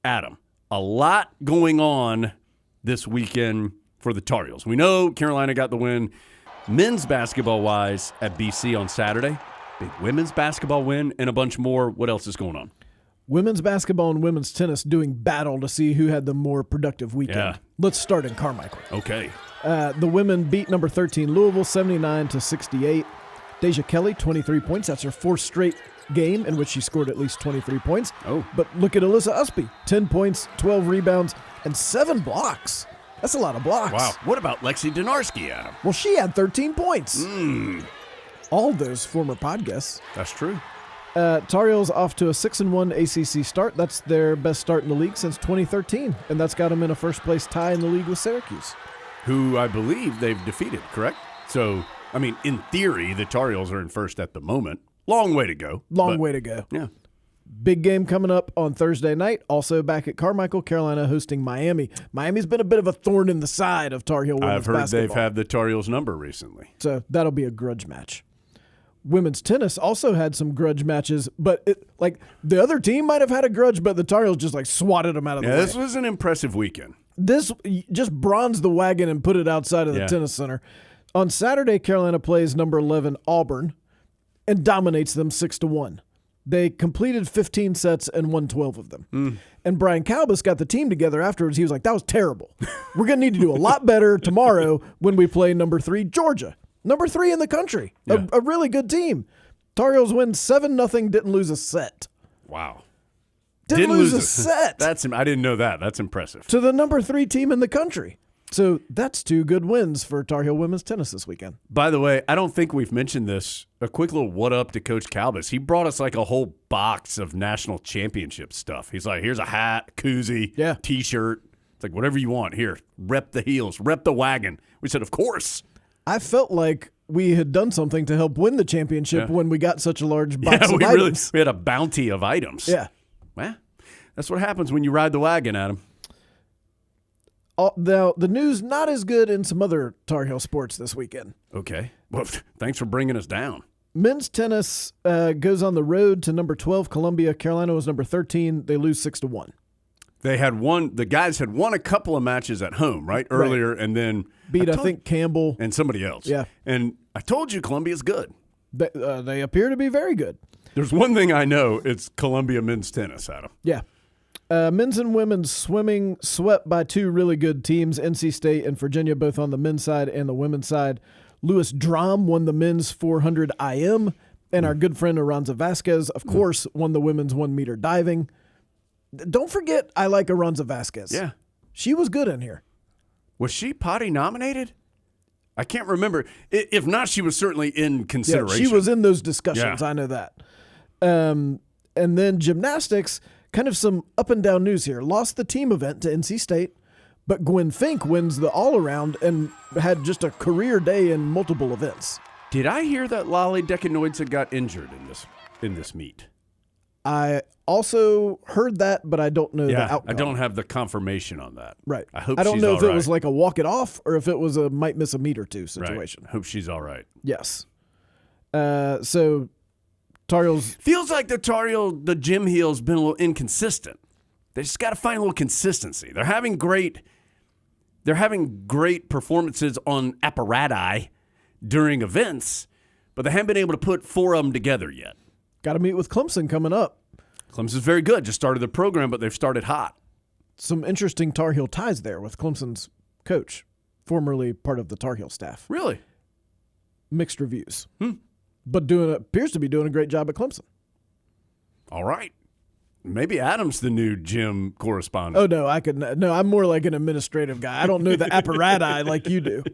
Adam, a lot going on this weekend for the Tar Heels. We know Carolina got the win men's basketball-wise at BC on Saturday. Big women's basketball win and a bunch more. What else is going on? Women's basketball and women's tennis doing battle to see who had the more productive weekend. Yeah. Let's start in Carmichael. Okay. The women beat number 13 Louisville 79-68. Deja Kelly, 23 points. That's her fourth straight game in which she scored at least 23 points. Oh. But look at Alyssa Usby, 10 points, 12 rebounds, and 7 blocks. That's a lot of blocks. Wow. What about Lexi Donarski, Adam? Well, she had 13 points. All those former pod guests. That's true. Tar Heels off to a 6-1 ACC start. That's their best start in the league since 2013, and that's got them in a first-place tie in the league with Syracuse. Who I believe they've defeated, correct? So, I mean, in theory, the Tar Heels are in first at the moment. Long way to go. Long way to go. Yeah. Big game coming up on Thursday night. Also back at Carmichael, Carolina hosting Miami. Miami's been a bit of a thorn in the side of Tar Heel women's basketball. I've heard they've had the Tar Heels number recently. So that'll be a grudge match. Women's tennis also had some grudge matches, but the other team might have had a grudge, but the Tar Heels just swatted them out of the way. This was an impressive weekend. This just bronzed the wagon and put it outside of the tennis center. On Saturday, Carolina plays number 11 Auburn and dominates them 6-1. They completed 15 sets and won 12 of them. And Brian Calbus got the team together afterwards. He was like, that was terrible. We're going to need to do a lot better tomorrow when we play number 3 Georgia. Number 3 in the country. Yeah. A really good team. Tar Heels win 7-0, didn't lose a set. Wow. Didn't lose a set. I didn't know that. That's impressive. To the number 3 team in the country. So that's 2 good wins for Tar Heel women's tennis this weekend. By the way, I don't think we've mentioned this. A quick little what-up to Coach Calbus. He brought us a whole box of national championship stuff. He's like, here's a hat, koozie, T-shirt. It's like, whatever you want. Here, rep the Heels, rep the wagon. We said, of course. I felt like we had done something to help win the championship when we got such a large box of items. We had a bounty of items. Yeah. Well, that's what happens when you ride the wagon, Adam. Now, the news not as good in some other Tar Heel sports this weekend. Okay. Well, thanks for bringing us down. Men's tennis goes on the road to number 12 Columbia. Carolina was number 13. They lose 6-1. The guys had won a couple of matches at home, right? Earlier, and then beat, I think, Campbell. And somebody else. Yeah. And I told you Columbia's good. They appear to be very good. There's one thing I know. It's Columbia men's tennis, Adam. Yeah. Men's and women's swimming swept by 2 really good teams, NC State and Virginia, both on the men's side and the women's side. Louis Drum won the men's 400 IM, and our good friend Aranza Vasquez, of course, won the women's 1-meter diving. Don't forget, I like Aranza Vasquez. Yeah. She was good in here. Was she potty nominated? I can't remember. If not, she was certainly in consideration. Yeah, she was in those discussions. Yeah. I know that. And then gymnastics, kind of some up and down news here. Lost the team event to NC State, but Gwen Fink wins the all-around and had just a career day in multiple events. Did I hear that Lolly Dekanoidze got injured in this meet? I also heard that, but I don't know the outcome. I don't have the confirmation on that. Right. I hope I don't she's know all if it right. was like a walk it off or if it was a might miss a meet or two situation. Right. Hope she's all right. Yes. So Tar Heels feels like the Gym Heels been a little inconsistent. They just got to find a little consistency. They're having great performances on apparati during events, but they haven't been able to put 4 of them together yet. Got to meet with Clemson coming up. Clemson's very good. Just started the program, but they've started hot. Some interesting Tar Heel ties there with Clemson's coach, formerly part of the Tar Heel staff. Really? Mixed reviews. But appears to be doing a great job at Clemson. All right. Maybe Adam's the new gym correspondent. Oh, no, I'm more like an administrative guy. I don't know the apparati like you do.